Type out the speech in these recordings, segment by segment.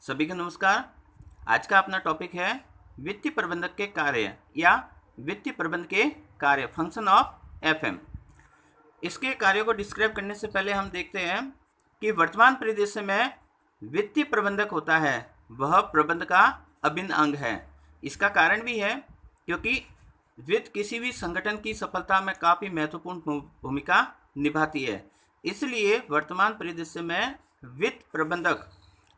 सभी को नमस्कार। आज का अपना टॉपिक है वित्तीय प्रबंधक के कार्य या वित्तीय प्रबंध के कार्य, फंक्शन ऑफ एफएम। इसके कार्यों को डिस्क्राइब करने से पहले हम देखते हैं कि वर्तमान परिदृश्य में वित्तीय प्रबंधक होता है वह प्रबंध का अभिन्न अंग है। इसका कारण भी है क्योंकि वित्त किसी भी संगठन की सफलता में काफ़ी महत्वपूर्ण भूमिका निभाती है। इसलिए वर्तमान परिदृश्य में वित्त प्रबंधक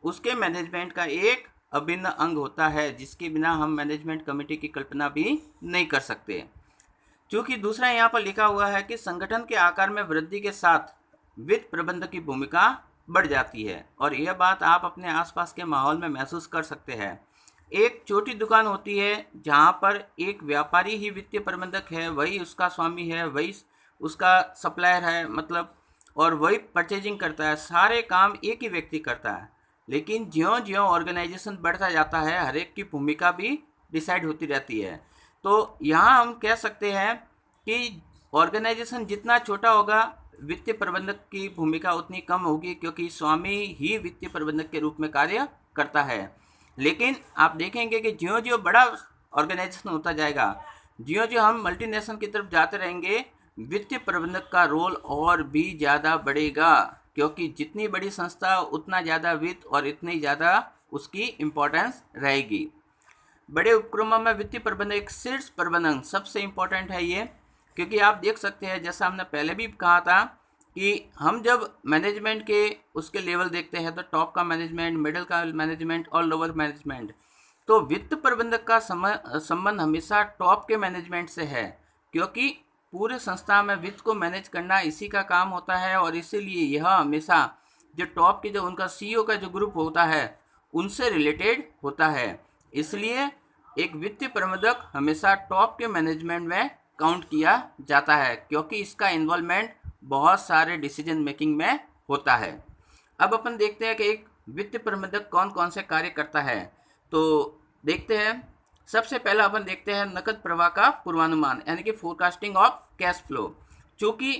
उसके मैनेजमेंट का एक अभिन्न अंग होता है, जिसके बिना हम मैनेजमेंट कमेटी की कल्पना भी नहीं कर सकते। क्योंकि दूसरा यहाँ पर लिखा हुआ है कि संगठन के आकार में वृद्धि के साथ वित्त प्रबंधक की भूमिका बढ़ जाती है, और यह बात आप अपने आसपास के माहौल में महसूस कर सकते हैं। एक छोटी दुकान होती है जहाँ पर एक व्यापारी ही वित्तीय प्रबंधक है, वही उसका स्वामी है, वही उसका सप्लायर है, मतलब, और वही परचेजिंग करता है। सारे काम एक ही व्यक्ति करता है। लेकिन ज्यों-ज्यों ऑर्गेनाइजेशन बढ़ता जाता है, हर एक की भूमिका भी डिसाइड होती रहती है। तो यहाँ हम कह सकते हैं कि ऑर्गेनाइजेशन जितना छोटा होगा, वित्तीय प्रबंधक की भूमिका उतनी कम होगी, क्योंकि स्वामी ही वित्तीय प्रबंधक के रूप में कार्य करता है। लेकिन आप देखेंगे कि ज्यों-ज्यों बड़ा ऑर्गेनाइजेशन होता जाएगा, ज्यों-ज्यों हम मल्टीनेशनल की तरफ जाते रहेंगे, वित्तीय प्रबंधक का रोल और भी ज़्यादा बढ़ेगा, क्योंकि जितनी बड़ी संस्था उतना ज़्यादा वित्त और इतनी ज़्यादा उसकी इम्पोर्टेंस रहेगी। बड़े उपक्रमों में वित्तीय प्रबंधन एक शीर्ष प्रबंधन सबसे इम्पोर्टेंट है ये, क्योंकि आप देख सकते हैं, जैसा हमने पहले भी कहा था कि हम जब मैनेजमेंट के उसके लेवल देखते हैं तो टॉप का मैनेजमेंट, मिडिल का मैनेजमेंट और लोअर मैनेजमेंट। तो वित्त प्रबंधक का संबंध हमेशा टॉप के मैनेजमेंट से है, क्योंकि पूरे संस्था में वित्त को मैनेज करना इसी का काम होता है, और इसीलिए यह हमेशा जो टॉप के जो उनका सीईओ का जो ग्रुप होता है उनसे रिलेटेड होता है। इसलिए एक वित्तीय प्रबंधक हमेशा टॉप के मैनेजमेंट में काउंट किया जाता है, क्योंकि इसका इन्वॉल्वमेंट बहुत सारे डिसीजन मेकिंग में होता है। अब अपन देखते हैं कि एक वित्तीय प्रबंधक कौन कौन से कार्य करता है। तो देखते हैं, सबसे पहला अपन देखते हैं नकद प्रवाह का पूर्वानुमान, यानी कि फोरकास्टिंग ऑफ कैश फ्लो। चूँकि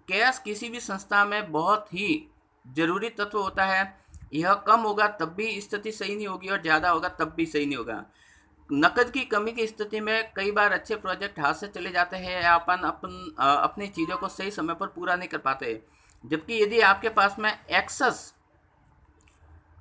कैश किसी भी संस्था में बहुत ही जरूरी तत्व होता है। यह कम होगा तब भी स्थिति सही नहीं होगी, और ज़्यादा होगा तब भी सही नहीं होगा। नकद की कमी की स्थिति में कई बार अच्छे प्रोजेक्ट हाथ से चले जाते हैं, या अपनी चीज़ों को सही समय पर पूरा नहीं कर पाते। जबकि यदि आपके पास में एक्सेस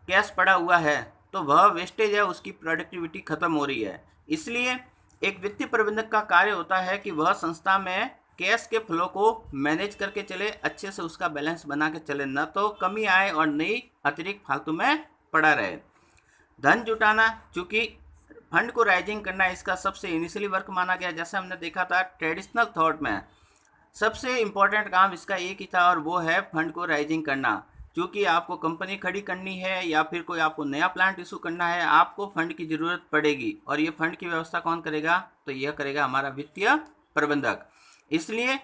कैश पड़ा हुआ है तो वह वेस्टेज है, उसकी प्रोडक्टिविटी खत्म हो रही है। इसलिए एक वित्तीय प्रबंधक का कार्य होता है कि वह संस्था में कैश के फ्लो को मैनेज करके चले, अच्छे से उसका बैलेंस बना के चले, न तो कमी आए और नई अतिरिक्त फालतू में पड़ा रहे। धन जुटाना, चूँकि फंड को राइजिंग करना इसका सबसे इनिशियली वर्क माना गया। जैसे हमने देखा था ट्रेडिशनल थॉट में सबसे इम्पोर्टेंट काम इसका एक ही था, और वो है फंड को राइजिंग करना। क्योंकि आपको कंपनी खड़ी करनी है या फिर कोई आपको नया प्लांट इशू करना है, आपको फंड की ज़रूरत पड़ेगी, और ये फंड की व्यवस्था कौन करेगा? तो यह करेगा हमारा वित्तीय प्रबंधक। इसलिए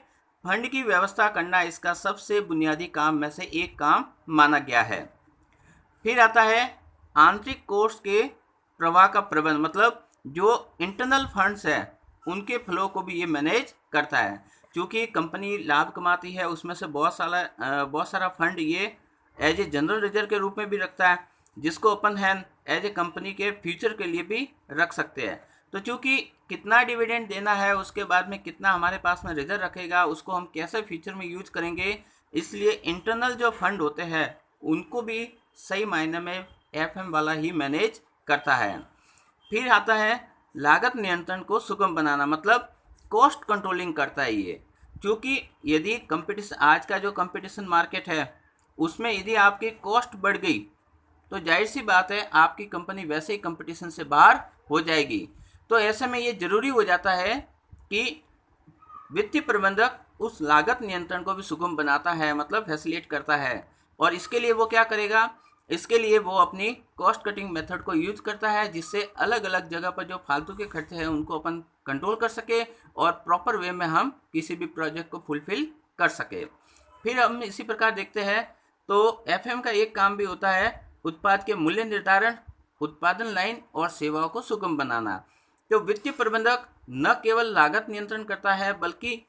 फंड की व्यवस्था करना इसका सबसे बुनियादी काम में से एक काम माना गया है। फिर आता है आंतरिक कोष के प्रवाह का प्रबंध, मतलब जो इंटरनल फंड्स है उनके फ्लो को भी ये मैनेज करता है। क्योंकि कंपनी लाभ कमाती है, उसमें से बहुत सारा फंड ये एज ए जनरल रिजर्व के रूप में भी रखता है, जिसको अपन है एज ए कंपनी के फ्यूचर के लिए भी रख सकते हैं। तो चूँकि कितना डिविडेंड देना है, उसके बाद में कितना हमारे पास में रिजर्व रखेगा, उसको हम कैसे फ्यूचर में यूज करेंगे, इसलिए इंटरनल जो फंड होते हैं उनको भी सही मायने में एफएम वाला ही मैनेज करता है। फिर आता है लागत नियंत्रण को सुगम बनाना, मतलब कॉस्ट कंट्रोलिंग करता है ये। क्योंकि यदि कंपटीशन, आज का जो कंपटीशन मार्केट है उसमें यदि आपकी कॉस्ट बढ़ गई तो जाहिर सी बात है आपकी कंपनी वैसे ही कंपटीशन से बाहर हो जाएगी। तो ऐसे में ये ज़रूरी हो जाता है कि वित्तीय प्रबंधक उस लागत नियंत्रण को भी सुगम बनाता है, मतलब फैसिलिटेट करता है। और इसके लिए वो क्या करेगा? इसके लिए वो अपनी कॉस्ट कटिंग मेथड को यूज करता है, जिससे अलग अलग जगह पर जो फालतू के खर्चे हैं उनको अपन कंट्रोल कर सके, और प्रॉपर वे में हम किसी भी प्रोजेक्ट को फुलफिल कर सके। फिर हम इसी प्रकार देखते हैं तो एफएम का एक काम भी होता है उत्पाद के मूल्य निर्धारण, उत्पादन लाइन और सेवाओं को सुगम बनाना। तो वित्तीय प्रबंधक न केवल लागत नियंत्रण करता है, बल्कि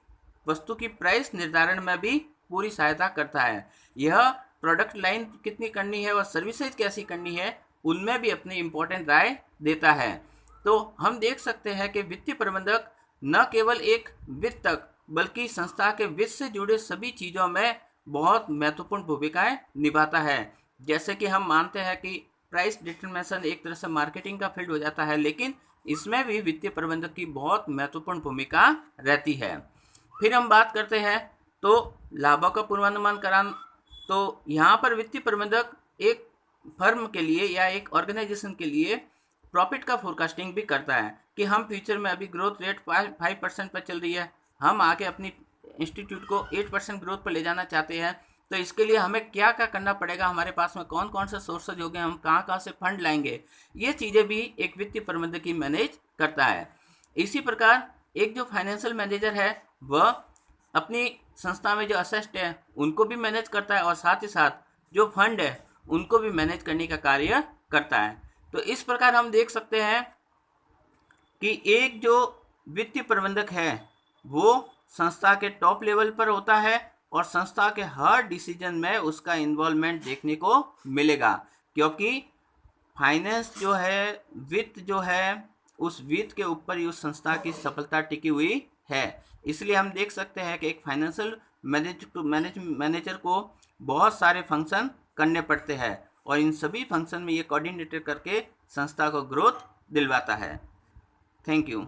वस्तु की प्राइस निर्धारण में भी पूरी सहायता करता है। यह प्रोडक्ट लाइन कितनी करनी है और सर्विसेज कैसी करनी है, उनमें भी अपनी इम्पोर्टेंट राय देता है। तो हम देख सकते हैं कि वित्तीय प्रबंधक न केवल एक वित्तक बल्कि संस्था के वित्त से जुड़े सभी चीज़ों में बहुत महत्वपूर्ण भूमिकाएं निभाता है। जैसे कि हम मानते हैं कि प्राइस डिटरमिनेशन एक तरह से मार्केटिंग का फील्ड हो जाता है, लेकिन इसमें भी वित्तीय प्रबंधक की बहुत महत्वपूर्ण भूमिका रहती है। फिर हम बात करते हैं तो लाभों का पूर्वानुमान कराना। तो यहाँ पर वित्तीय प्रबंधक एक फर्म के लिए या एक ऑर्गेनाइजेशन के लिए प्रॉफिट का फोरकास्टिंग भी करता है कि हम फ्यूचर में अभी ग्रोथ रेट 5% पर चल रही है, हम आगे अपनी इंस्टीट्यूट को 8% ग्रोथ पर ले जाना चाहते हैं, तो इसके लिए हमें क्या क्या करना पड़ेगा, हमारे पास में कौन कौन से सोर्सेज होंगे, हम कहाँ से फंड लाएंगे, ये चीज़ें भी एक वित्तीय प्रबंधक ही मैनेज करता है। इसी प्रकार एक जो फाइनेंशियल मैनेजर है वह अपनी संस्था में जो असेस्ट है उनको भी मैनेज करता है और साथ ही साथ जो फंड है उनको भी मैनेज करने का कार्य करता है। तो इस प्रकार हम देख सकते हैं कि एक जो वित्तीय प्रबंधक है वो संस्था के टॉप लेवल पर होता है और संस्था के हर डिसीजन में उसका इन्वॉल्वमेंट देखने को मिलेगा, क्योंकि फाइनेंस जो है, वित्त जो है, उस वित्त के ऊपर ही उस संस्था की सफलता टिकी हुई है। इसलिए हम देख सकते हैं कि एक फाइनेंशियल मैनेजर को बहुत सारे फंक्शन करने पड़ते हैं और इन सभी फंक्शन में ये कोऑर्डिनेटर करके संस्था को ग्रोथ दिलवाता है। Thank you.